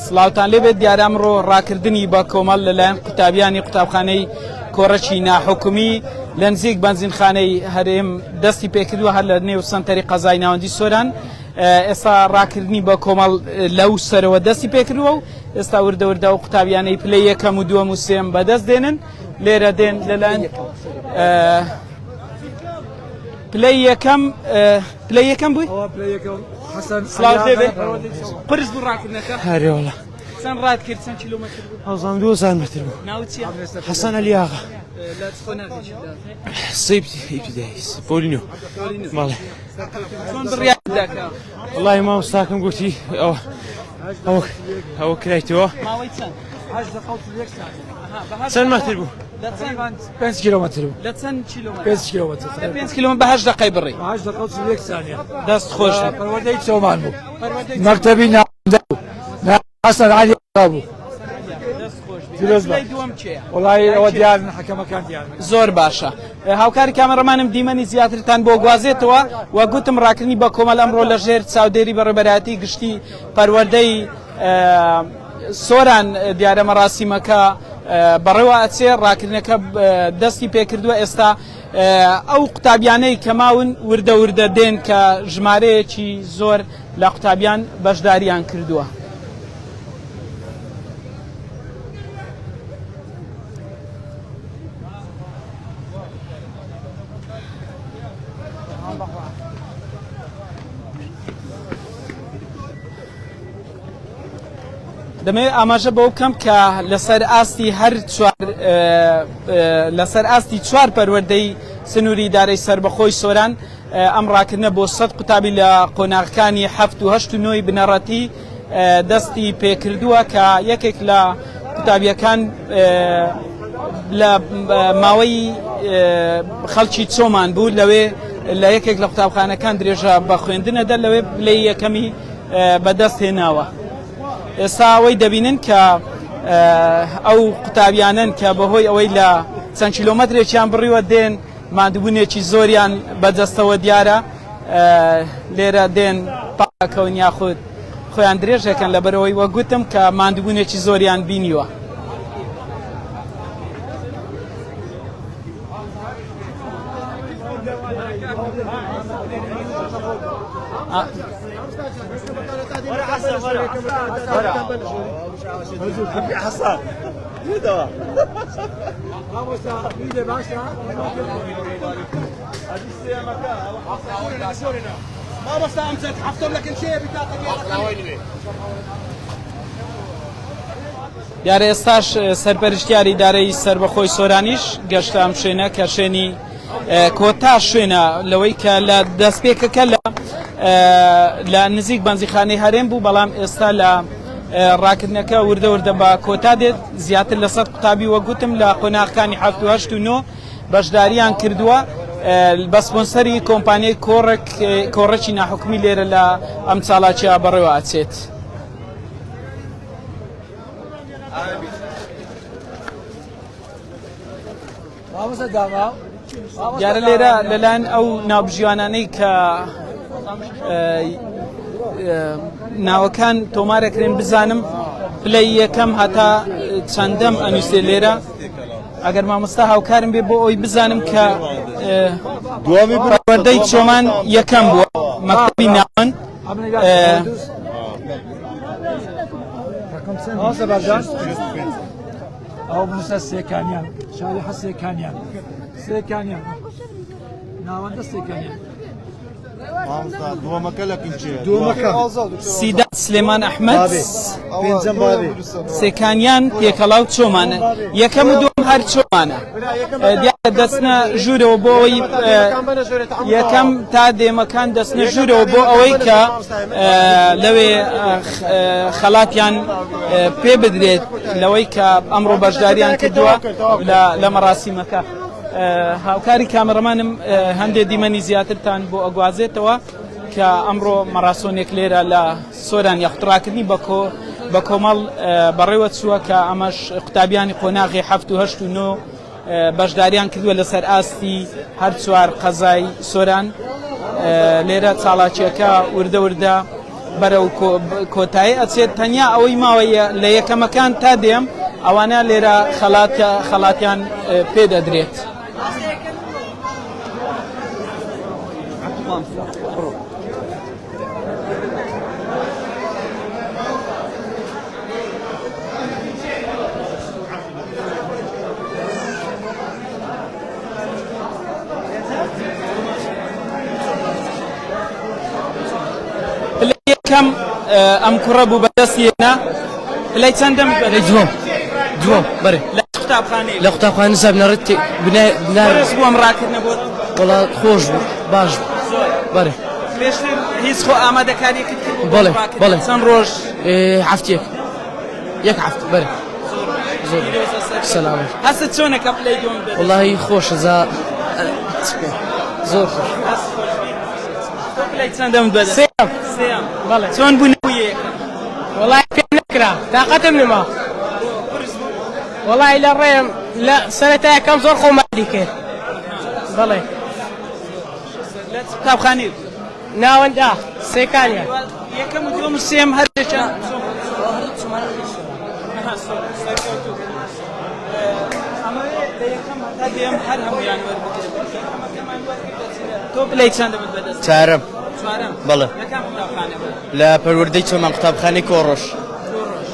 سلااوتان لێبێت دیارە ئەمڕۆ ڕاکردنی بە کۆمەڵ لەلایەن قوتابیانی قوتابخانەی کۆڕەکی ناحکومی لە نزیک بەنزینخانەی هەرێم دەستی پێکردووە هەر لە نێو سەنتەری قەزای ناوەندی سۆران. ئێستا ڕاکردنی بە کۆمەڵ لەو سەرەوە دەستی پێکردووە و ئێستا وردە وردە و قوتابیانەی پلەی یەکەم و دووەم و سێم بەدەست دێنن. لێرە دێن لەلایەن پلەی یەکەم بووی سلااو لێبێ قرس بوو ڕاکردنەکە هەرێوەڵە چەند ڕات کرد چەند کیلۆمەتر بوو؟ هەوزان 2000 متر بوو. ناوت چییە؟ حەسەن ئەلیاغا لە چ خۆناغێکی سەیبتی ئیبتیدایی پۆلینۆ ماڵێ چۆن بڕیار داکا؟ وەڵای مامۆستاکەم گوتی ئەوە کرایتەوە. ماوەی چەند؟ چەند مەتر بوو؟ لە چەند 5 کیلومتر بوو. لە چەند کیلۆمەتر؟ 5 کیلومتر. لە 5 کیلۆمەتر بە 8 دقەی بڕی. 8 دقیقة و 1 ثانية. دەست خۆش. پەروەردەی چۆمان بوو. مەکتەبی ناوەندە بوو. حەسەن عەلی بوو. پلەی دووەم چێە؟ وەڵای ئەوە دیارن حەکەمەکان دیارن. زۆر باشە. هاوکاری کامەڕەمانم دیمەنی زیاترتان بۆ گوازێتەوە و گوتم ڕاکردنی بە کۆمەڵ ئەمڕۆ لە ژێر چاودێری بەڕێبەرایەتی گشتی پەروەردەی سۆران دیارە مەراسیمەکە بەڕێوە ئەچێ. ڕاکردنەکە دەستی پێکردووە. ئێستا ئەو قوتابیانەی کەماون وردە وردە دێن کە ژمارەیەکی زۆر لە قوتابیان بەشداریان کردووە. دەمەوێت ئاماژە بەو بکەم کە لەسەر ئاستی هەر لەسەر ئاستی چوار پەروەردەی سنووری دارەی سربەخۆی سۆران ئەم ڕاکردنە بۆ 100 قوتابی لە قۆناغەکانی 7 و 8 و 9 بنەڕەتی دەستی پێکردووە کە یەکێک لە قوتابیەکان لە ماوەی خەڵکی چۆمان بوو لەوێ لە یەکێک لە قوتابخانەکان درێژە بە خوێندنەدا لەوێ پلەی یەکەمی بەدەست هێناوە. ئێستا ئەوەی دەبینن کە ئەو قوتابیانن کە بەهۆی ئەوەی لە چەند کیلۆمەترێکیان بڕیوە دێن مادبوونێکی زۆریان بەدەستەوە دیارە. لێرە دێن پاکەون یاخود خۆیان درێژەکەن لەبەرەوەی وەگوتم کە مادبوونێکی زۆریان بینیوە. حسن دیارە ئێستاش سەرپەرشتیاری دارەی سربەخۆی سۆرانیش گەشتە ئەم شوێنە کە شوێنی کۆتا شوێنە لەوەی کە لە دەستپێکەکە لە نزیک بەنزیخانەی هەرێم بوو. بەڵام ئێستا لە ڕاکردنەکە وردە وردە بە کۆتا دێت. زیاتر لە 100 قوتابی وەگوتم لە قۆناغەکانی 7 و 8 و 9 بەشداریان کردووە بە سپۆنسەری کۆمپانیای کۆڕەکی ناحکومی لێرە لە ئەم چاڵاکیە بەڕێوە ئاچێت. دیارە لێرە لەلایەن ئەو ناوبژیوانانەی کە ناوەکان تۆمارەکرێن بزانم پلەی یەکەم هەتا چەندەم ئەنووسێ لێرە ئەگەر مامۆستا هاوکارم بێ بۆ ئەوی بزانم کە پەروەردەی چۆمان یەکەم بووە مەکتەبی ناوەند. ئەو موسە سێکانیان شاریحە سێکانیان ناوەندە سێکانیان سیدات سلێمان ئەحمەد سێکانیان پێکەڵاو چۆمانە یەکەم و دووەم هەر چۆمانە دیارە دەستنە ژوورەوە بۆ ئەوەی یەکەم تا دێمەکان دەستنە ژوورەوە بۆ ئەوەی کە لەوێ خەڵاتیان پێ بدرێت لەوەی کە ئەمڕۆ بەشداریان کردووە لە مەراسیمەکە. هاوکاری کامەڕەمانم هەندێک دیمەنی زیاترتان بۆ ئەگوازێتەوە کە ئەمڕۆ مەراسۆنێک لێرە لە سۆران یەخطڕاکردنی بە کۆمەڵ بەڕێوە چووە کە ئەمەش قوتابیانی قۆناغی 7 و 8 و 9 بەشداریان کردووە لەسەر ئاستی هەر چوار قەزای سۆران لێرە چاڵاکیەکە وردە وردە بەرەو کۆتایی ئەچێت تەنیا ئەوەی ماوەیە لە یەکەمەکان تا دێم ئەوانە لێرە خەڵاتیان پێدەدرێت. كم أم كربوا بدسينا لا يتندم جوام بري لا كتاب خاني لا كتاب خاني سابنا رتي بنا اسبوع مراكبنا بود والله خوش باش بري ليش هيس خو آماده كاري كتير بله سن روش عفتيك ياك عفت بري زور سلام هسه شلونك قبل يوم والله خوش ذا زور خوش لا يتندم بدس سيام بله شلون بنويه والله في نكرة طاقة من ما والله إلى الريم لا سنتها كم زور خو مالك بله لا كتاب خاني ناون دا سيكانيا يكم يوم السيم هرجة توب لا يتندم بدس چارم بله لكم كتاب خاني لا پروردەی چۆمان قوتابخانەی کۆڕۆژ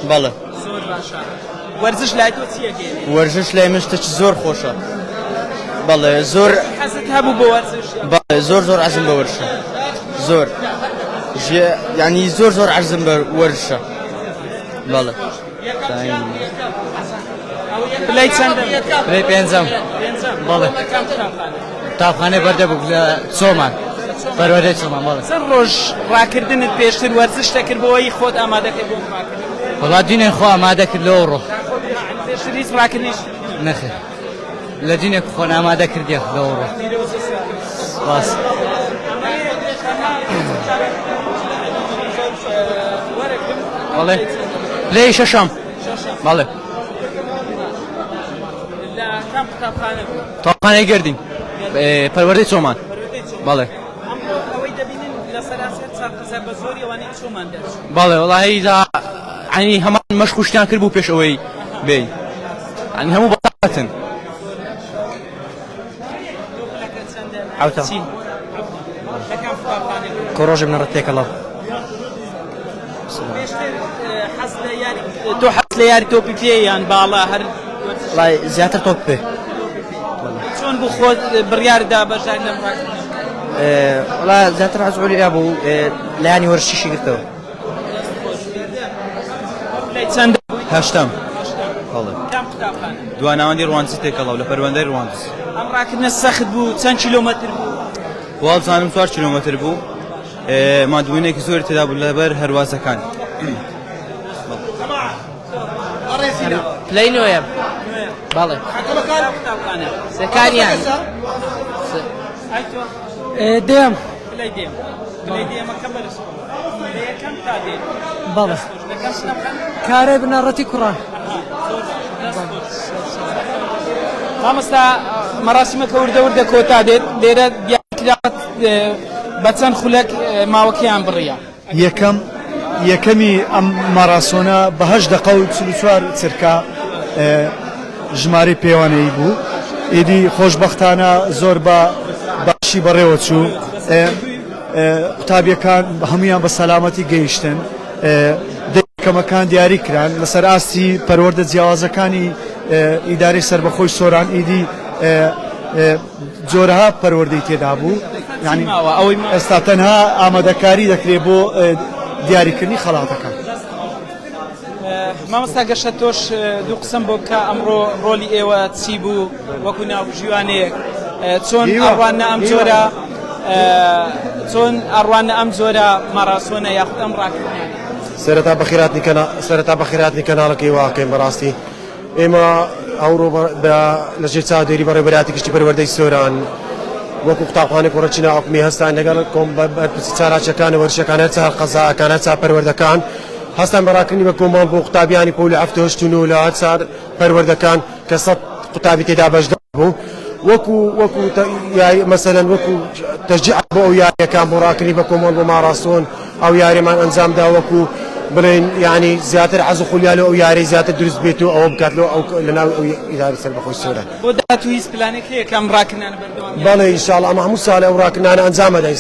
بەڵێ زۆر باشە وەرزش لای تۆ چییە گەێنێ وەرزش لای من شتێکی زۆر خۆشە بەڵێ زۆر حەزت هەبوو بە وەرزش بەڵێ زۆر عەزم بە وەرزشە زۆر یعنی زۆر عەزم بە وەرزشە بەڵێ لای چەندە لای پێنجەم بەڵێ قوتابخانەی بەردەبوو لە چۆمان پەروەردەی چۆمان بەڵێ چەند ڕۆژ ڕاکردنت پێشتر وەرزش دەکرد بۆەوەی خۆت ئامادەکەی بۆ ڕاکردن وەڵا دینێ خۆ ئامادە کرد لەوە ڕۆ پێشتر هیچ ڕاکردنیش نەخێر لە دینێک خۆن ئامادە کردێ لەوە ڕۆ باس بەڵێ لێ شەشەم بەڵێ لە کام قوتابخانە بوو قوتابخانەی گردین پەروەردەی چۆمان بەڵێ ئەوەی دەبینین لە سەراسەر چاقەزە بە زۆری ئەوانەی چۆمان دەچ بەڵێ وەڵاهی عنی هەمان مەشق و شتیان کرد بوو پێش ئەوەی بێین عنی هەموو بەتاقەتن عوتە لە کام قوتابخانە بوو كروج من رتيك الله پێشتر حەز لە یاری تۆ حەز لە یاری تۆپی پێیان باڵا هەر والله زيادة توبي چۆن بوو خۆت بڕیاردا بەشدار لەم ڕاکردن والله زيادة عزولي يا ابو لا يعني ورشي شي قلتو لای چەندە هەشتم بەڵێ کام قوتابخانە دواناوەندی ڕوانسی تێکەڵاو لە پەروەردەی ڕوانس ئەم ڕاکردنە سەخت بوو چەند کیلۆمەتر بوو واڵزانم 4 کیلۆمەتر بوو مادوونێکی زۆری تێدا بوو لەبەر هەروازەکان بلاي نويم بالي قوتابخانە سكان يعني ئەیتۆ ديم بلای دێم بلای دێمەکە بەرز لە یەکەم تا دێم بالي لە کام قوتابخانە كاري بن رتي كران مامۆستا مەراسیمەکە وردە وردە کۆتا دێت لێرە دیارکرات بە چەند خولەک ماوەکەیان بڕیە یەکەمی ئەم ماراسۆنە بە 8 دقە و 44 چرکە ژمارەی پێوانەیی بوو ئیدی خۆشبەختانە زۆر بە باشی بەڕێوە چوو قوتابیەکان هەمویان بە سەلامەتی گەیشتن دەکەمەکان دیاری کران لەسەر ئاستی پەروەردە جیاوازەکانی ئیدارەی سربەخۆی سۆران ئیدی جۆرەها پەروەردەی تێدا بوو یعنی ئێستا تەنها ئامادەکاری دەکرێت بۆ دیاریکردنی خەڵاتەکان مامۆستا گەشە تۆش دوو قسم بۆ بکە ئەمڕۆ ڕۆلی ئێوە چی بوو وەکو ناو ژیوانەیەک چۆن ئەڕوانە ئەم جۆرە چۆن ئەڕوانە ئەم جۆرە ماراسۆنە یاخود ئەم ڕاکردنیان سەرەتا بەخیراتنی کەناڵەکەی واقعین بەڕاستی ئێمە ئەوڕۆ لە ژێر چاودێری بەڕێبەراتی گشتی پەروەردەی سۆران وەکو قوتابخانەی کوڕەچینە ئەڵقمی هەستان لەگەڵ کۆم بەرپرسی چالاکیەکان وەرشەکان هەر چا قەزاکان هەر چا پەروەردەکان هەستان بەڕاکردنی بە کۆمان بۆ قوتابیانی پۆلی هەفتە هەشتون و لە هەر چار پەروەردەکان کە 100 قوتابی تێدا بەشدار بوو وەکو مەسەلەن وەکو تەشجیع بۆ ئەو یاریەکان بۆ ڕاکردنی بە کۆمەڵ بۆ ماڕاستۆن ئەو یاریمان ئەنجامدا وەکو بڵێن یعنی زیاتر حەز و خولیان ئەو یاری زیاتر دروست بێت و ئەوە بکات لەناو ئەو ئیداری سەربەخۆی سۆران بۆ داهاتوو هیچ پلانێک هەیە کە ئەم ڕاکردنانە بەردەوام بەڵێ ئینشاڵڵا ئەمە هەموو ساڵی ئەو ڕاکردنانە ئەنجام دەدەین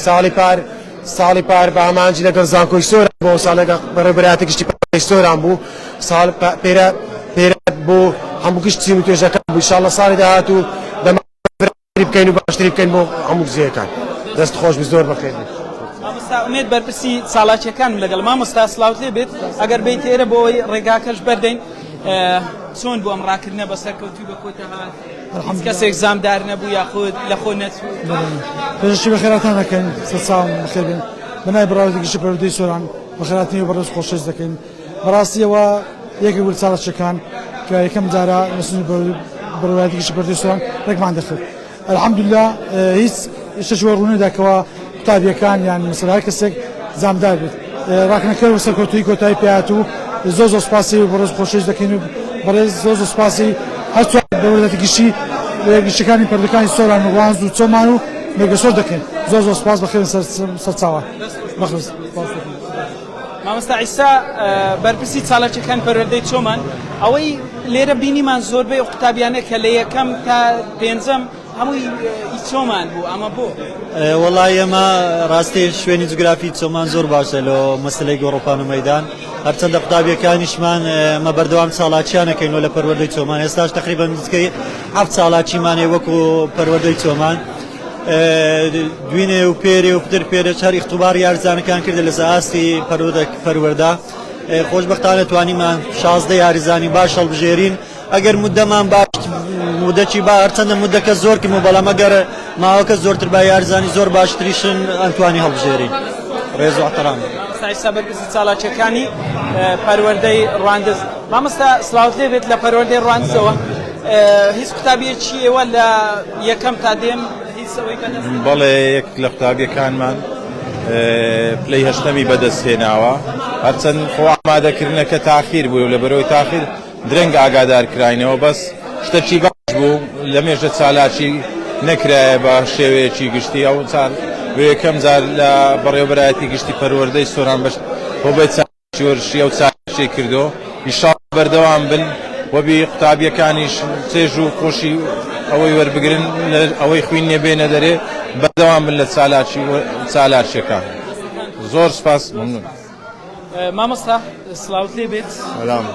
ساڵی پار بە ئامانجی لەگەڵ زانکۆی سۆران بۆ ساڵێکە بەڕێبەرایەتی گشتی پەروەردەی سۆران بوو ساڵ پێرە بۆ هەموو گشت چین و توێژەکان بوو ئینشاڵڵا ساڵی داهاتوو دەمەری بکەین و باشتری بکەین بۆ هەموو گزێیەکان دەست خۆش بێت زۆر بەخێر بێت. مامۆستا ئومێد بەرپرسی ساڵاتیەکانم لەگەڵ مامۆستا سلااوت لێ بێت ئەگەر بیت ئێرە بۆەوەی ڕێگاکەش بەردەین چۆن بۆ ئەم ڕاکردنە بەسەرکەوتوی بە کۆتە هات هیچ کەسێک زامدار نەبوو یاخود لە خۆ نەچوو پێشی بەخێراتان دەکەین سەساڵ بەخێر بێن بەنای بەڕاوردی گشتی پەروەردەی سۆران بەخێراتنی و بەڕێز خۆشەویست دەکەین بەڕاستیەوە یەکێک بوو چاڵەتچەکان کە یەکەم جارە نەسوونی بەڕێوەتی گشتی پەروەردەی سۆران ڕێکمان دەخرد الحەمدوللا هیچ شتێکی ڕوونەداکەوە قوتابیەکان یان مەسەلای کەسێک زامدار بێت ڕاکردنەکە و سەرکەوتووی کۆتایی پێهاتوو زۆر سوپاسی و بەڕێز خۆشەویست دەکەین و بەڕێز زۆر سوپاسی هەست بەوردەتی گشتی گشتەکانی پەروەردەکانی سۆران و وانز و چۆمان و مێگەسۆر دەکەین زۆر سوپاس بەخێرن سەرچاوە بەخێر مامۆستا عیسا بەرپرسی چاڵەکیەکان پەروەردەی چۆمان ئەوەی لێرە بینیمان زۆربەی قوتابیانە کە لە یەکەم تا پێنجەم هەمووی چۆمان بوو ئەمە بۆ وەڵای ئێمە ڕاستی شوێنی جوگرافی چۆمان زۆر باشە لە مەسلەی گۆڕۆپان و مەیدان هەرچەندە قوتابیەکانیشمان ئمە بەردەوام چاڵاکیانەکەین و لە پەروەردەی چۆمان ئێستاش تقریبا نزیکەی 7 چاڵاکیمانێ وەکو پەروەردەی چۆمان دوینێ و پێرێ و پتر پێرە چار ئیختوبار یاریزانەکان کردە لە ئاستی پەروەردە خۆشبەختانە توانیمان 16 یاریزانی باش هەڵبژێرین ئەگەر مودەمان باش مودەکی با هەرچەندە مودەکە زۆر کەم و بەڵام ئەگەر ماوەکە زۆرتر با یاریزانی زۆر باشتریشن ئەتوانی هەڵبژێرین ڕێز و احترام ئێستا بەرپرسی چاڵاکیەکانی پەروەردەی ڕواندز مامۆستا سلااوت لێ بێت لە پەروەردەی ڕواندزەوە هیچ قوتابیەکی ئێوە لە یەکەم تا دێم هیچەوەی بەدەست بەڵێ یەک لە قوتابیەکانمان پلەی هەشتەمی بەدەستهێناوە هەرچەند خۆ ئامادەکردنەکە تاخیر بوو لە بەرەوەی تاخیر درەنگ ئاگادار کراینەوە بەس شتێکی باش بوو لە مێژە چالاکی نەکرایە بە شێوەیەکی گشتی ئەو یەکەم جار لە بەڕێوەبەرایەتی گشتی پەروەردەی سۆران بەش بۆ بێت چالاکی وەرشی ئەو چالاکی کردو ئینشاڵڵا بەردەوام بن وەبی قوتابیەکانیش چێژ و خۆشی ئەوەی وەربگرن ئەوەی خوێنێ بێنە دەرێ بەردەوام بن لە چالاکیەکان زۆر سپاس مەمنون مامۆستا سلااوت لێ بێت سەلام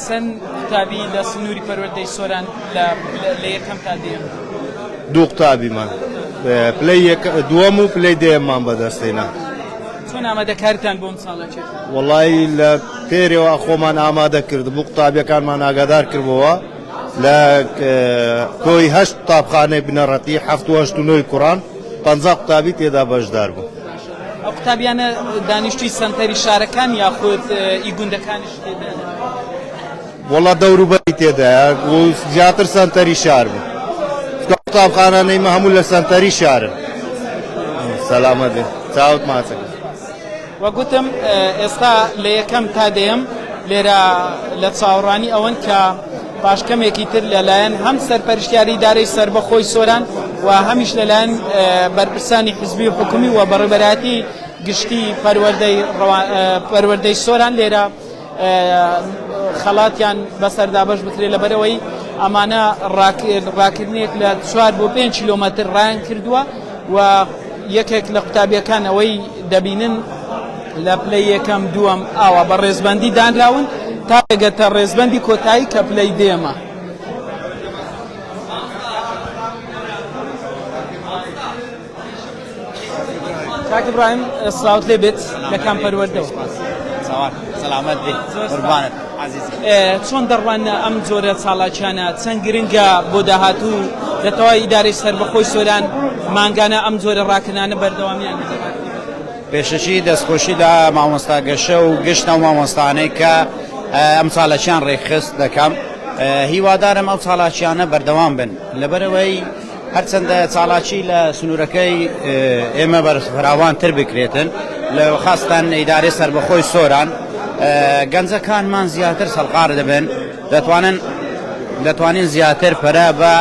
چەند قوتابی لە سنووری پەروەردەی سۆران لە یەکەم تا دێم دوو قوتابیمان پلەی دووەم و پلەی دێممان بەدەستێنا چۆن ئامادەکاریتان بۆم چاڵەکێت وەڵی لە پێرەوە خۆمان ئامادە کرد بوو قوتابیەکانمان ئاگادار کردبەوە لە کۆی هەشت قوتابخانەی بنەڕەتی 7 کوڕان 50 قوتابی تێدا بەشدار بوو ئەو قوتابیانە دانیشتوی سەنتەری شارەکان یاخود ئیگوندەکانیش تێدا وەڵا دەوروبەری تێدایە و زیاتر سەنتەری شار بوو قوتابخانانەی هەموو لە سەنتەری شارن سەلامەت چاوت ماچەکە وەگوتم ئێستا لە یەکەم تا دێم لێرە لە چاوەڕوانی ئەوەن کە پاشکەمێکی تر لەلایەن هەم سەرپەرشتیاری دارەی سەربەخۆی سۆران و هەمیش لەلایەن بەرپرسانی حزبی و حکومی و بەڕێبەراتی گشتی پەروەردەی سۆران لێرە خەڵاتیان بەسەردا بەش بکرێت لەبەرەوەی ئەمانە ڕاکردنێک لە 4 بۆ 5 کیلۆمەتر ڕایان کردووە و یەکێک لە قوتابیەکان ئەوەی دەبینن لە پلەی یەکەم دووەم ئاوا بە ڕێزبەندی دانراون تا ئەگەتە ڕێزبەندی کۆتایی کە پلەی دێمە کاک ئیبراهیم سلااوت لێ بێت لە کام پەروەردەوە سەلامەت بێ قوربانت عەزیزم چۆن دەڕوانە ئەم جۆرە چاڵاکیانە چەند گرنگە بۆ داهاتوو دەتەوای ئیدارەی سەربەخۆی سۆران مانگانە ئەم جۆرە ڕاکردانە بەردەوامیان پێشەکی دەستخۆشی لە مامۆستا گەشە و گشتە و مامۆستانەی کە ئەم چاڵەکیان ڕێکخست دەکەم هیوادارم ئەو چاڵاکیانە بەردەوام بن لەبەرەوەی هەرچەندە چاڵاکی لە سنوورەکەی ئێمە بەرفراوانتر بکرێتن لە خاستان ئیدارەی سەربەخۆی سۆران گەنجەکانمان زیاتر سەڵقار دەبن دەتوانین زیاتر پەرە بە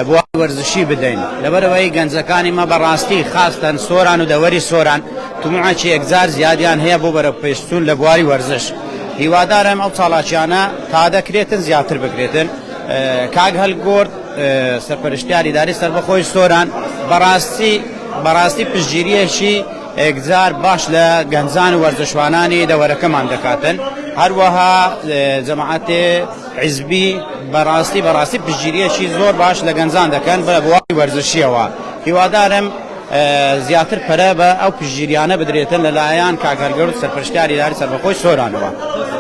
بۆ وەرزشی بدەین لەبەرەوەی گەنجەکانی مە بەڕاستی خاستن سۆران و دەوەری سۆران تومعکی یەکجار زیادیان هەیە بۆ بەرە پێشتون لە بواری وەرزش هیوادارم ئەو چاڵاکیانە تا دەکرێتن زیاتر بکرێتن کاک هەلگۆرد سەرپەرشتیاری داری سەربەخۆی سۆران بەڕاستی پشتگیریەکی یەکجار باش لە گەنجان و وەرزشوانانی دەوەرەکەمان دەکاتن هەروەها جەماعەتێ حیزبی بەڕاستی پشتگیریەکی زۆر باش لە گەنجان دەکەن بە بواری وەرزشیەوە هیوادارم زیاتر پەرە بە ئەو پشتگیریانە بدرێتن لەلایەن کاک هەلگۆرد سەرپەرشتیاری داری سەربەخۆی سۆرانەوە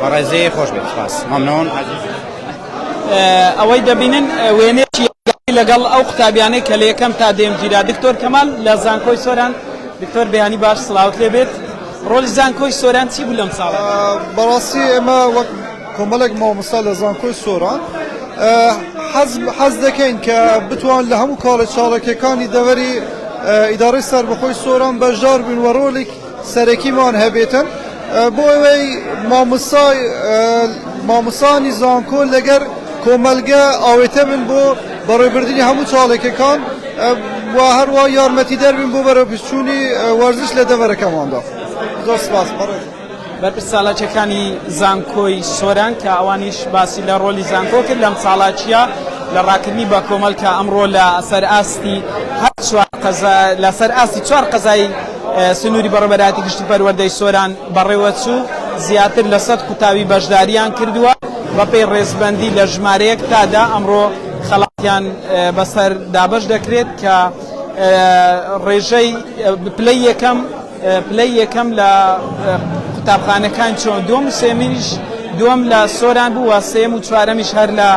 بەڕێزەی خۆش بێت سپاس مەمنون ئەوەی دەبینن وێنێکی لەگەڵ ئەو قوتابیانەی کە لە یەکەم تا دێم گیرا دکتۆر کەمال لە زانکۆی سۆران دکتۆر بەیانی باش سڵاوت لێ بێت ڕۆلی زانکۆی سۆران چی بوو لەم ساڵە بەڕاستی ئێمە وەک کۆمەڵێک مامۆستا لە زانکۆی سۆران حەز دەکەین کە بتوان لە هەموو کاڵە چاڵەکەکانی دەوەری ئیدارەی سەربەخۆی سۆران بەشدار بن و ڕۆڵێک سەرەکیمان هەبێتن بۆ ئەوەی مامۆسانی زانکۆ لەگەر کۆمەلگە ئاوێتە من بۆ بەڕێبردنی هەموو چاڵێکەکان و هەروە یارمەتی دەربین بۆ بەرەپشتچوونی وەرزش لە دەوەرەکەماندا زۆر سپاس بەرپرس ساڵاکیەکانی زانکۆی سۆران کە ئەوانیش باسی لە ڕۆلی زانکۆ کرد لەم ساڵاچیە لە ڕاکردنی بە کۆمەڵ کە ئەمڕۆ لە سەرئاستی لە سەرئاستی 4 قەزای سنووری بەڕێوەبەراتی گشتی پەروەردەی سۆران بەڕێوە چوو زیاتر لە 100 قوتابی بەشداریان کردووە بەپێی ڕێزبەندی لە ژمارەیەک تادا ئەمڕۆ خەڵاتیان بەسەر دابەش دەکرێت کە ڕێژەی پلەی یەکەم لە قوتابخانەکان چۆن دووەم و سێمیش دووەم لە سۆران بوو و سێم و چوارەمیش هەر لە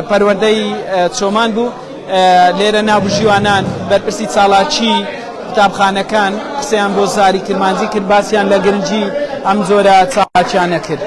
پەروەردەی چۆمان بوو لێرە ناوبژیوانان بەرپرسی چاڵاکی قوتابخانەکان قسەیان بۆ زاری کرمانجی کرد باسییان لە گرنگی ئەم جۆرە چاڵاکیانە کرد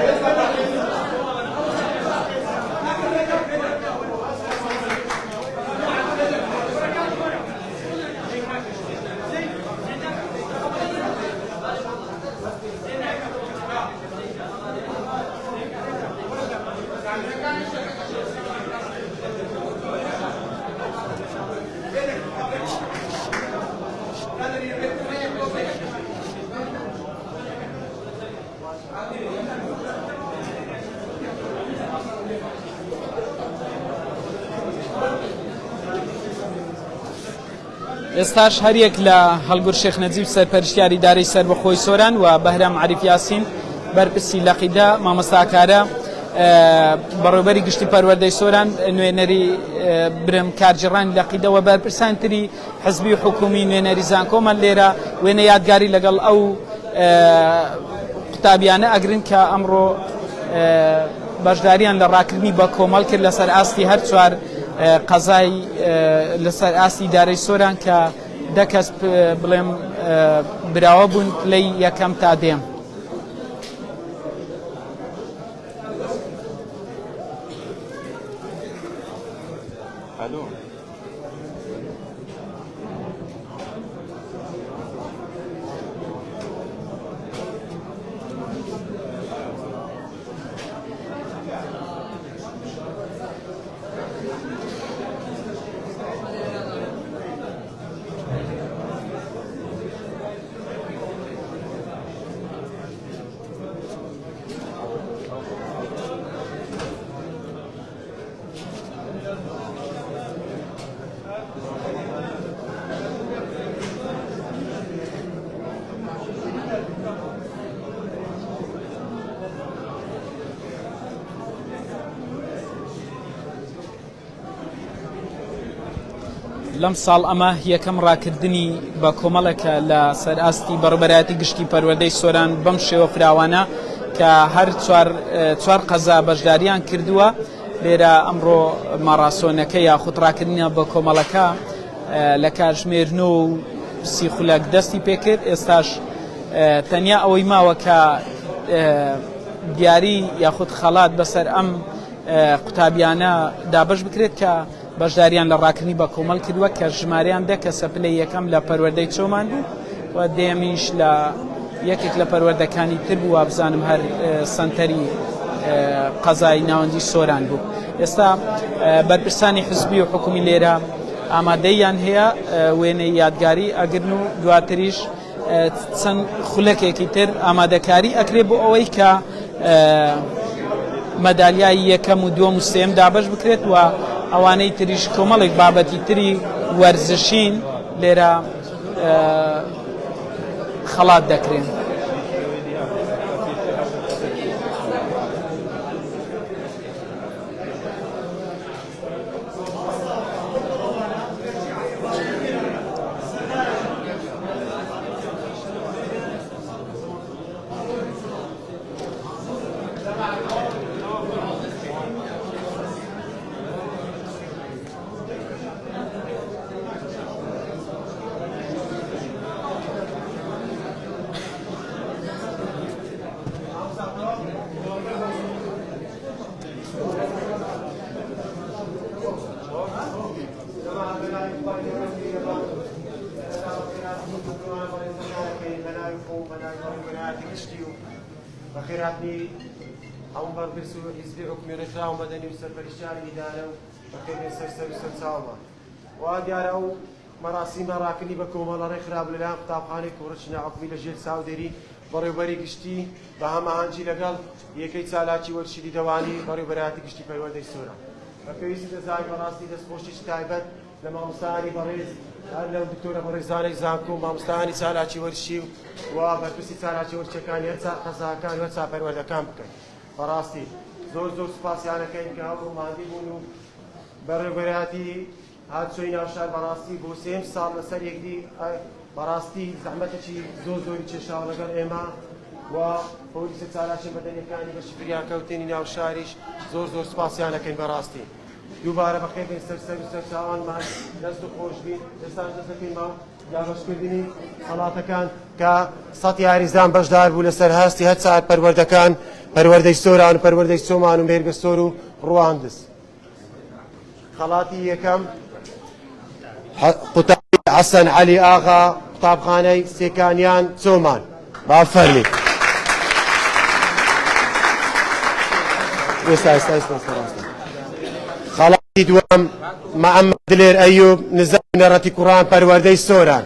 ئێستاش هەریەک لە هەڵگور شێخ نەجیب سەرپەرشتیاری دارەی سەربەخۆی سۆران و بەهرام عەریف یاسین بەرپرسی لەقیدە مامۆستاکارە بەڕێوەبەری گشتی پەروەردەی سۆران نوێنەری برم کارجیڕانی لەقیدە و بەرپرسان تری حزبی و حکومی نوێنەری زانکۆمان لێرە وێنە یادگاری لەگەڵ ئەو قوتابیانە ئەگرن کە ئەمڕۆ بەشداریان لە ڕاکردنی بە کۆمەڵ کرد لەسەر ئاستی هەر چوار قەزای لەسەر ئاستی دارەی سۆران کە دەکەس بڵێم براوە بوون لەی یەکەم تا دێم لەم ساڵ ئەمە یەکەم ڕاکردنی بە کۆمەڵێکە لە سەرئاستی بەڕێوەبەراتی گشتی پەروەردەی سۆران بەم شێوە فراوانە کە هەر چوار قەزا بەشداریان کردووە لێرە ئەمڕۆ ماراسۆنەکە یاخود ڕاکردنیە بە کۆمەڵەکە لە کاتژمێرنۆ و سی خولەک دەستی پێکرد ئێستاش تەنیا ئەوەی ماوە کە دیاری یاخود خەڵات بەسەر ئەم قوتابیانە دابش بکرێت کە بەشداریان لە ڕاکردنی بە کۆمەڵ کردووە کە ژمارەیان دەکە سەپلەی یەکەم لە پەروەردەی چۆمان بوو و دێمیش لە یەکێک لە پەروەردەکانی تر بوو بزانم هەر سنتەری قەزای ناوەندی سۆران بوو ئێستا بەرپرسانی حزبی و حکومی لێرە ئامادەیان هەیە وێنەی یادگاری ئەگرن و دواتریش چەند خولەکێکی تر ئامادەکاری ئەکرێ بۆ ئەوەی کە مەدالیای یەکەم و دووەم و سێم دابش بکرێت و ئەوانەی تریش کۆمەڵێک بابەتی تری وەرزشین لێرە خەڵات دەکرێن. بەخێراتنی ئەوم بەرپرس و حیزبی حکومێنەکرا و مەدەنی و سەرپەرشتیانی ئیدارە و بەخێربێن سەر و سەرچاومان وا دیارە ئەو مەراسیمە ڕاکردنی بە کۆمەڵەڕێی خراپ لەلایەن قوتابخانەی کوڕچنە حکومی لە ژێر چاودێری بەڕێوەبەری گشتی بە هەماهەنگی لەگەڵ یەکەی چالاکی وەرشیدی دەوانی بەڕێوەبەرایەتی گشتی پەروەردەی سۆران بەپێویستی دەزای بەڕاستی دەستخۆشیی تایبەت لە مامۆستایانی بەڕێز هەر لەو دکتۆرە بەڕێزانەی زانکۆ و مامۆستایانی چالاکی وەرشی و بەرپرسی چالاکی وەرچەکانی هەر قەزاکان و هەر پەروەردەکان بکەین بەڕاستی زۆر سوپاسیانەکەین کە هەوڵ و مادی بوون و بەڕێوەبەرایەتی هاتچۆی ناوشار بەڕاستی بۆ سێم ساڵ لەسەر یەکدی بەڕاستی زەحمەتێکی زۆری کێشاوە لەگەڵ ئێمە و پۆلیسە چالاکی بەدەنیەکانی بەشی فریاکەوتنی ناوشاریش زۆر سوپاسیانەکەین بەڕاستی دووبارە بەخێر بێن سەر و سەرچاوانمان دەست و خۆش بین ئێستا دەست دەکەین بە یاغەشکردنی خەڵاتەکان کە سەد یاریزان بەشدار بوو لەسەر هەستی هەر چار پەروەردەکان پەروەردەی سۆران و پەروەردەی چۆمان و مێرگە سۆر و ڕواندز خەڵاتی یەکەم قوتابی حەسەن عەلی ئاغا قوتابخانەی سێکانیان چۆمان با فەرمی خەڵاتی دووەم مەحەممەد دلێر ئەیوب نزار بنەڕەتی کوڕان پەروەردەی سۆران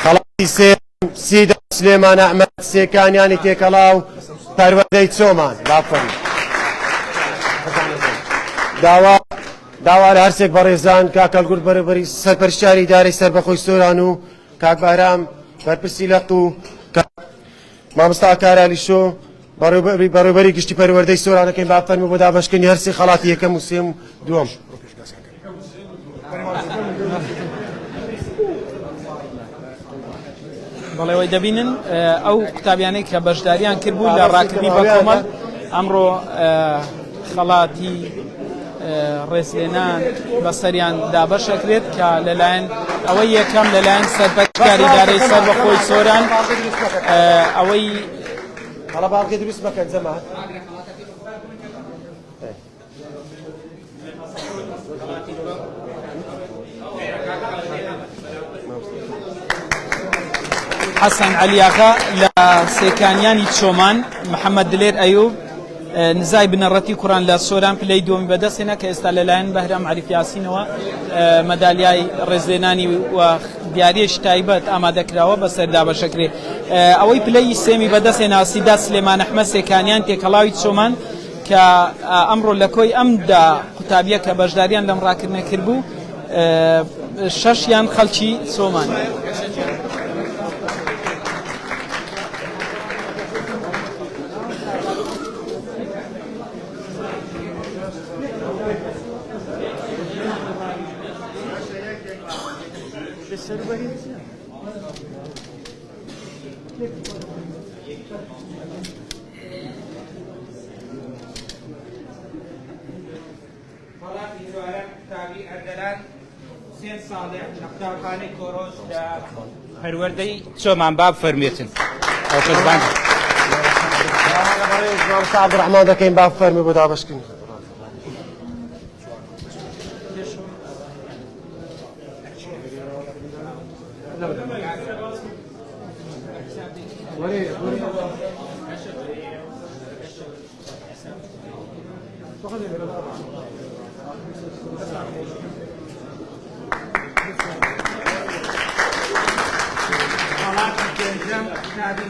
خەڵاتی سێم سیدا سلێمان ئەحمەد سێکانیانی تێکەڵاو پەروەردەی چۆمان با فەرمی داوا لە هەرسێک بەڕێزان کاکەلگورد بەرەبەری سەرپەرشتیاری ئیدارەی سەربەخۆی سۆران و کاک بارام بەرپرسی لەق و مامۆستا کارالی شۆ بەڕێوەبەری گشتی پەروەردەی سۆرانەکەین با فەرمی بۆ دابەشکردنی هەرسێ خەڵاتی یەکەم و سێم و دووەم بەڵێەوەی دەبینن ئەو قوتابیانەی کە بەشداریان کردبوو لە ڕاکردنی بە کۆمەڵ ئەمڕۆ خەڵاتی ڕێزلێنان بەسەریان دابەشەکرێت کە لەلایەن ئەوەی یەکەم لەلایەن سەرپەرشتیاری ئیدارەی سەربەخۆی سۆران ئەوەی هەڵە باڵگەی دروست مەکەن جەماعەت حەسەن عەلی ئاغا لە سێکانیانی چۆمان محەممەد دلێر ئەیوب نزای بنەڕەتی کوڕان لە سۆران پلەی دووەمی بەدەستێنە کە ئێستا لەلایەن بەهرام عەریف یاسینەوە مەدالیای ڕێزلێنانی و دیاریەکی تایبەت ئامادەکراوە بەسەر دابەشەکرێ ئەوەی پلەی سێمی بەدەستێنە سیدا سلێمان ئەحمەد سێکانیان تێکەڵاوی چۆمان کە ئەمڕۆ لە کۆی ئەمدا قوتابیە کە بەشداریان لەم ڕاکردنە کردبوو شەشیان خەڵکی چۆمان پەروەردەی چۆمان با بفەرمێتن عەبدوڕەحمان دەکەین با فەرمی بۆ دابەشکردن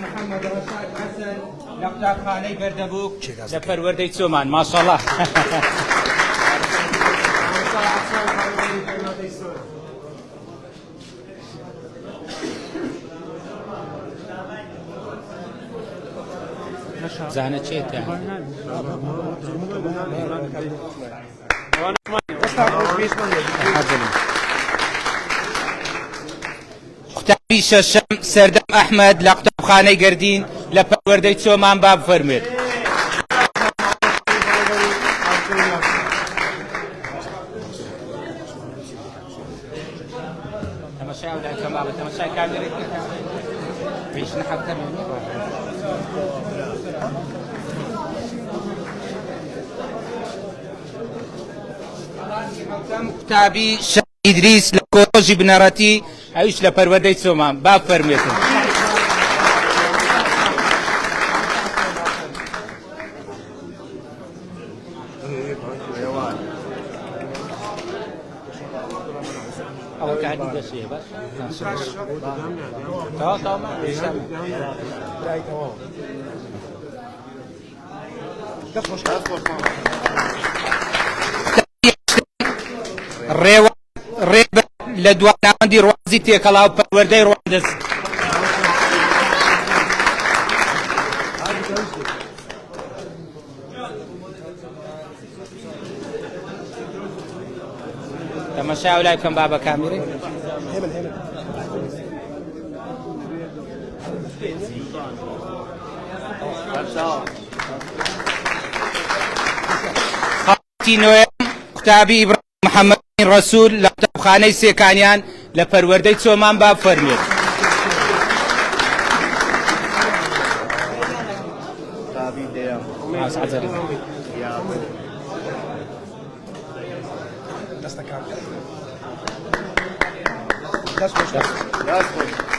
محمد رشاد حسن لە قوتابخانەی بەردەبوو لە پەروەردەی چۆمان ماشەڵڵا. زانە چێتە قوتابی شەشەم سەردەم ئەحمەد لە قوتابخانەی گەردین لە پەروەردەی چۆمان با بفەرمێت. تەماشای ئەو لای کەماڵە تەماشای کامێرەی پیشنهاد کردن. قوتابی شەش ئیدریس لە کۆڕۆژی بنەڕەتی ئەویش لە پەروەردەی چۆمان با بفەرمێتن. ڕێبە لە دواناوەندی ڕوازی تێکەڵاو پەروەردەی ڕواندز. تەماشای ئەو لای بکەم با بە کامێرەی. خاڵەتی نوێم قوتابی ئیبراهیم محەممەد ڕەسوول لە قوتابخانەی سێکانیان لە پەروەردەی چۆمان با بفەرمێت.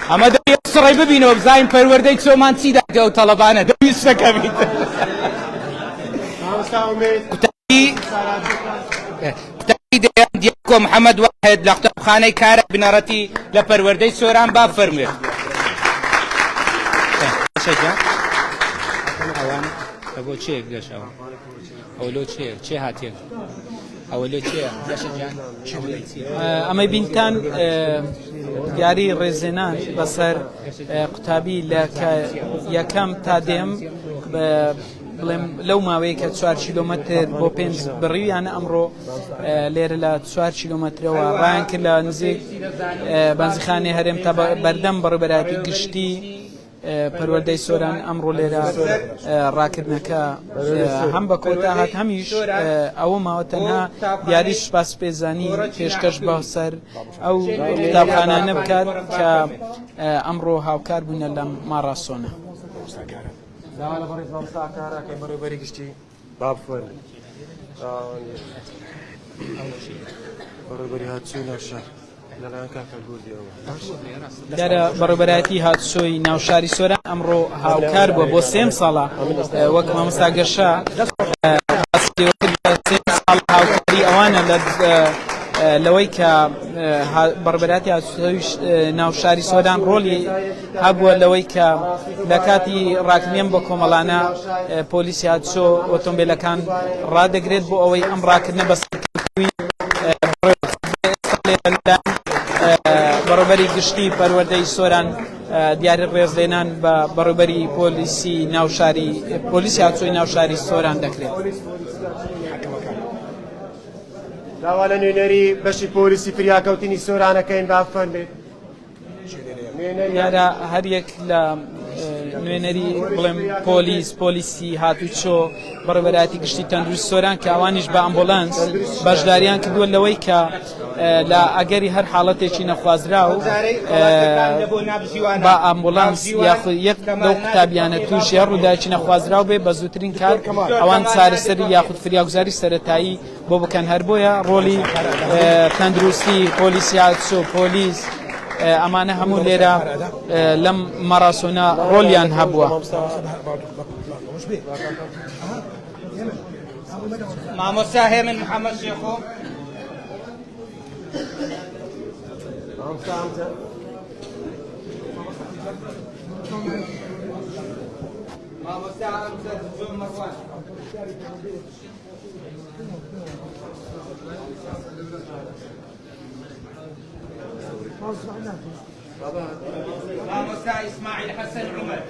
ئەمە دەوێت سڕێ ببینەوە بزانین پەروەردەی چۆمان چی داگە و تەڵەبانە دەویستەکەمیت. قوتابی دیاکۆ محەممەد واحد لە قوتابخانەی کارە بنەڕەتی لە پەروەردەی سۆران با بفەرمێت. بۆ چێک گەشەوە ئەو لۆ چێ هاتێک ئەوە لێ چێ ئەمە بینتان دیاری ڕێزێنان بەسەر قوتابی لە یەکەم تا دێم بڵێم لەو ماوەیە کە 4 کیلۆمەتر بۆ 5 بڕیویانە ئەمڕۆ لێرە لە 4 کیلۆمەترەوە ڕایان کرد لە نزیک بەنزیخانەی هەرێم تا بەردەم بەڕێبەراتی گشتی پەروەردەی سۆران ئەمڕۆ لێرە ڕاکردنەکە هەم بە کۆتا هات هەمیش ئەوە ماوە تەنها دیاریش سوپاسپێزانی پێشکەش بە سەر ئەو قوتابخانانە بکات کە ئەمڕۆ هاوکار بوونە لەم ماراسۆنە. داوا لە بەڕێز مامۆستاکارەکەی بەڕێوەبەری گشتی با بفەرمێت. بەڕێوەبەری هاتووی ناو شار لەلایەن کاکە گوردیەوە دیارە بەڕێوەبەراتی هاتوچۆی ناوشاری سۆران ئەمڕۆ هاوکار بووە بۆ 3 ساڵە وەک مامۆستا گەشە هاوکاری ئەوانە لەوەی کە بەڕێوەبەراتی هاتوچۆی ناوشاری سۆران ڕۆلی هەبووە لەوەی کە لە کاتی ڕاکردنیان بۆ کۆمەڵانە پۆلیسی هاتوچۆ ئۆتۆمبیلەکان ڕادەگرێت بۆ ئەوەی ئەم ڕاکردنە بەسەرکەوتووی بەڕێوەبەری گشتی پەروەردەی سۆران دیاری ڕێزلێنان بە بەڕێوەبەری پۆلیسی ناوشاری پۆلیسی هاتوچۆی ناوشاری سۆران دەکرێت. داوا لە نوێنەری بەشی پۆلیسی فریاکەوتنی سۆرانەکەین با بفەرمێت. دیارە هەر یەک لە نوێنەری بڵێم پۆلیسی هاتوچۆ بەڕێوەبەراتی گشتی تەندروست سۆران کە ئەوانیش بە ئەمبۆلانس بەشداریان کردووە لەوەی کە لە ئەگەری هەر حاڵەتێکی نەخوازرا و بە ئەمبۆلانس یاخود یەک لەو قوتابیانە تووشی هەر ڕووداوێکی نەخوازراو بێ بە زووترین کار ئەوان چارەسەری یاخود فریاگوزاری سەرەتایی بۆ بکەن هەر بۆیە ڕۆلی تەندروستی پۆلیسی هاتوچۆ پۆلیس ئەمانە هەموو لێرە لەم ماراسۆنە ڕۆلیان هەبووە. مامۆستا هێمن محەممەد شێخۆ مامۆستا ئەمجەد جۆن مەڕوان مامۆستا ئیسماعیل حەسەن عومەر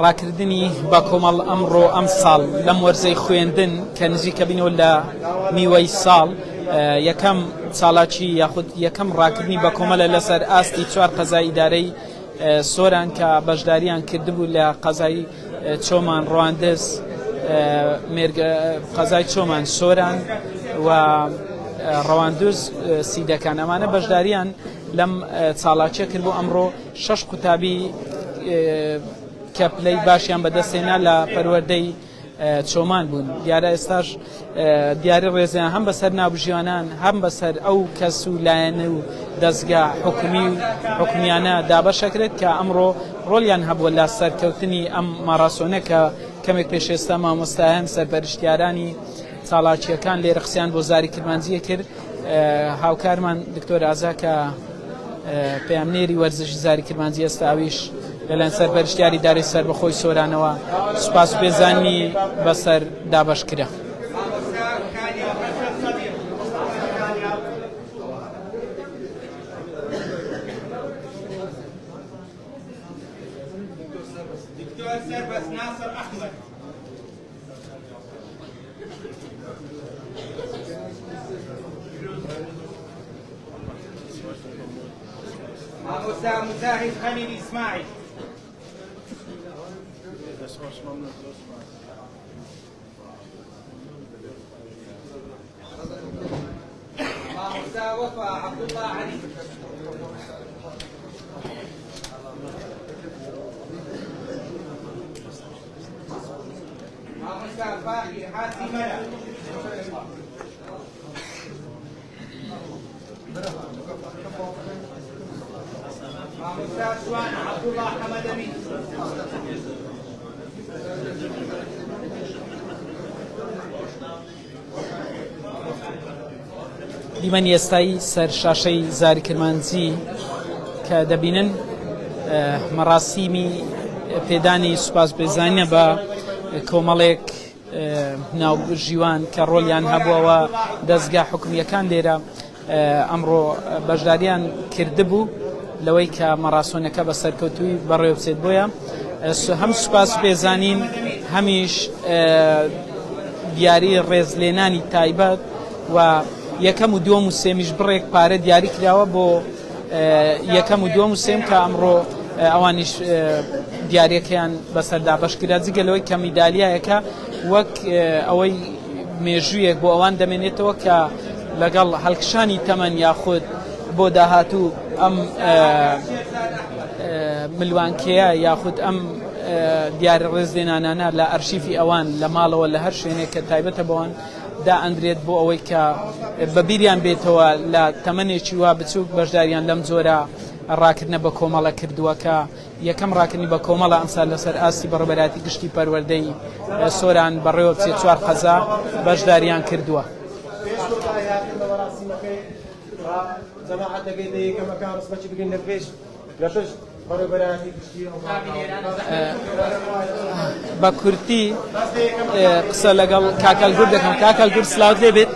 ڕاکردنی بە کۆمەڵ ئەمڕۆ ئەم ساڵ لەم وەرزەی خوێندن کە نزیکە بینەوە لە میوەی ساڵ یەکەم ساڵاکی یاخود یەکەم ڕاکردنی بە کۆمەلە لەسەر ئاستی 4 قەزای ئیدارەی سۆران کە بەشداریان کردبوو لە قەزای چۆمان ڕواندز قەزای چۆمان سۆران و ڕەواندوز سیدەکان ئەمانە بەشداریان لەم چاڵاچە کرد بۆ ئەمڕۆ 6 قوتابی کە پلەی باشیان بەدەستێنا لە پەروەردەی چۆمان بوون دیارە ئێستاش دیاری ڕێزیان هەم بەسەر ناوژیوانان هەم بەسەر ئەو کەس و لایەنە و دەستگا حکومی و حکومیانە دابەشەکرێت کە ئەمڕۆ ڕۆلیان هەبووە لە سەرکەوتنی ئەم ماراسۆنە کە کەمێک پێشێستا مامۆستایان سەرپەرشتیارانی چاڵاکیەکان لێرە قسەیان بۆ زاری کرمانجیە کرد هاوکارمان دکتۆر ئازا کە پەیامنێری وەرزشی زاری کرمانجی ئێستا ئەویش لەلایەن سەرپەرشتیاری دارەی سەربەخۆی سۆرانەوە سوپاس و بێزانی بەسەر دابەشکرا. مامۆستا مجاهید خەلیل ئیسماعیل مامۆستا وەفا عەبدوڵڵا عەلی مامۆستا باقی حاسی مەلا مامۆستا جوان عەبدوڵڵا حەمەدەمین دیمەنی ئێستایی سەر شاشەی زاری کرمانجی کە دەبینن مەراسیمی پێدانی سوپاس بێزانە بە کۆمەڵێک ناوژیوان کە ڕۆلیان هەبووەوە دەستگا حکومیەکان لێرە ئەمڕۆ بەشداریان کردبوو لەوەی کە مەراسۆنەکە بە سەرکەوتووی بەڕێوە بچێت بۆیە هەم سوپاس بێزانین هەمیش دیاری ڕێزلێنانی تایبەت و یەکەم و دووەم و سێمیش بڕێک پارە دیاری کراوە بۆ یەکەم و دووەم و سێم کە ئەمڕۆ ئەوانیش دیارەکەیان بەسەردا بەشکرا جگەلەوەی کە میدالیایەکە وەک ئەوەی مێژوویەک بۆ ئەوان دەمێنێتەوە کە لەگەڵ هەڵکشانی تەمەن یاخود بۆ داهاتوو ئەم ملوانکەیە یاخود ئەم دیارە ڕێزلێنانانە لە ئەرشیفی ئەوان لە ماڵەوە لە هەر شوێنێک کە تایبەتە بەوان دا ئەندرێت بۆ ئەوەی کە بەبیریان بێتەوە لە تەمەنێکی وا بچووک بەشداریان لەم جۆرە ڕاکردنە بە کۆمەڵە کردووە کە یەکەم ڕاکردنی بە کۆمەڵە ئەمسال لەسەر ئاستی بەڕێوەبەراتی گشتی پەروەردەی سۆران بەڕێوە بچێت 4 قەزا بەشداریان کردووە. بە کورتی قسە لەگەڵ کاکەلگور دەکەم. کاکەلگور سلااوت لێ بێت.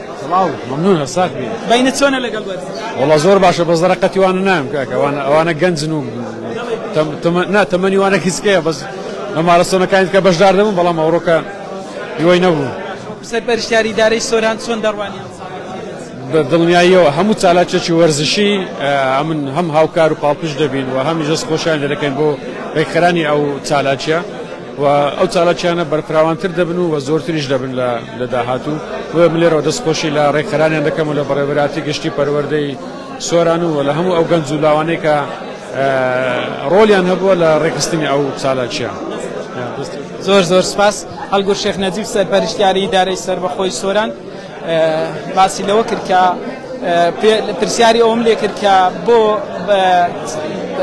ممنون ساک بێت. بینت چۆنە لەگەڵ وەرز؟ وڵا زۆر باشە بەس دەرەقەتیوانە نام کاکە ئەوانە گەنجن و تەمەنی وانە کیسکەیە بەس لە مارەسۆنەکانیت کە بەشدار دەبوون بەڵام ئەوڕۆکە هیوای نەبوو. سەرپەرشتیاری دارەی سۆران چۆن دەڕوانیان؟ دڵنیاییەوە هەموو چالاکێکی وەرزشی من هەم هاوکار و پاڵپشت دەبین و هەمی جەست خۆشیان دەکەین بۆ ڕێکخەرانی ئەو چالاکیە و ئەو چالاکیانە بەرفراوانتر دەبن و زۆرتریش دەبن لە داهاتوو من لێرەوە دەستخۆشی لە ڕێکخەرانیان دەکەم و لە بەڕێوەبەراتی گشتی پەروەردەی سۆران و لە هەموو ئەو گەنج و لاوانەی کە ڕۆلیان هەبووە لە ڕێکخستنی ئەو چالاکیە. زۆر زۆر سپاس. هەڵگوڕ شێخ نەجیب سەرپەرشتیاری ئیدارەی سەربەخۆی سۆران باسی لەوە کرد کە پرسیاری ئەوم لێ کرد کە بۆ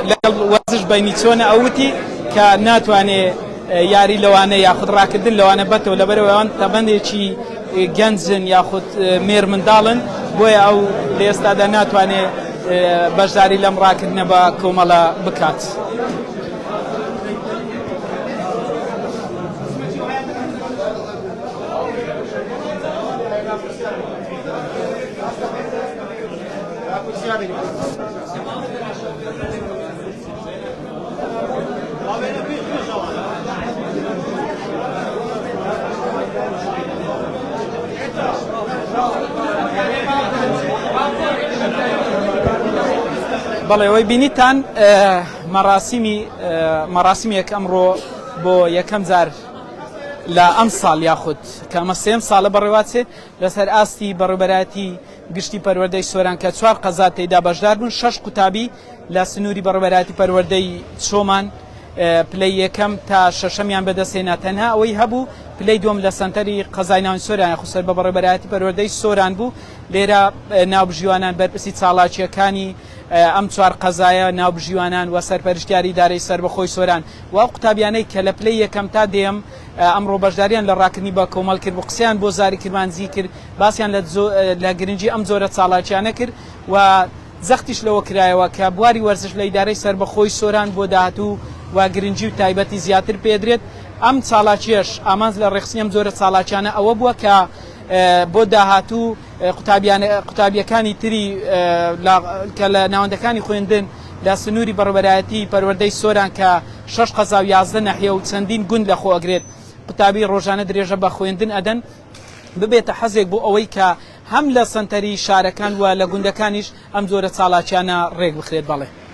لەگەڵ وەرزش بینی چۆنە ئەوتی کە ناتوانێ یاری لەوانە یاخود ڕاکردن لەوانە بەتەوە لەبەرەوە ئەوان تەبەندێکی گەنجن یاخود مێر منداڵن بۆیە ئەو لە ئێستادا ناتوانێ بەشداری لەم ڕاکردنە بە کۆمەڵە بکات. بەڵێ ئەوەی بینیتان مەراسیمێک ئەمڕۆ بۆ یەکەم جار لە ئەم ساڵ یاخود کە ئەمە سێم ساڵە بەڕێواتێ لەسەر ئاستی بەڕێوەبەراتی گشتی پەروەردەی سۆران کە 4 قەزا تێیدا بەشدار بوون 6 قوتابی لە سنووری بەڕێوەبەراتی پەروەردەی چۆمان پلەی یەکەم تا شەشەمیان بەدەستهێنا تەنها ئەوەی هەبوو پلەی دووەم لە سەنتەری قەزای ناوین سۆران خۆسەر بە بەڕێوەبەراتی پەروەردەی سۆران بوو لێرە ناوبژیوانان بەرپرسی چاڵاکیەکانی ئەم 4 قەزایە ناوبژیوانان و سەرپەرشتیاری ئیدارەی سەربەخۆی سۆران و قوتابیانەی کە لە پلەی یەکەم تا دێم ئەمڕۆ بەشداریان لە ڕاکردنی بە کۆمەڵ کرد و قسەیان بۆ زاری کرمانزی کرد باسییان لە گرنگی ئەم جۆرە چاڵاکیانە کرد و زەختیش لەوە کرایەوە کە بواری وەرزش لە ئیدارەی سەربەخۆی سۆران بۆ داهاتوو و گرنگی و تایبەتی زیاتر پێدرێت ئەم چاڵاکیەش ئامانج لە ڕێخستنی ئەم جۆرە چاڵاکیانە ئەوە بووە کە بۆ داهاتوو قوتابیەکانی تری کە لە ناوەندەکانی خوێندن لە سنووری بەڕێوەبەراتی پەروەردەی سۆران کە 6 قەزا و 11 ناحیە و چەندین گوند لە خۆ ئەگرێت قوتابی ڕۆژانە درێژە بە خوێندن ئەدەن ببێتە حەزێک بۆ ئەوەی کە هەم لە سەنتەری شارەکان و لە گوندەکانیش ئەم جۆرە چاڵاکیانە ڕێک بخرێت. بەڵێ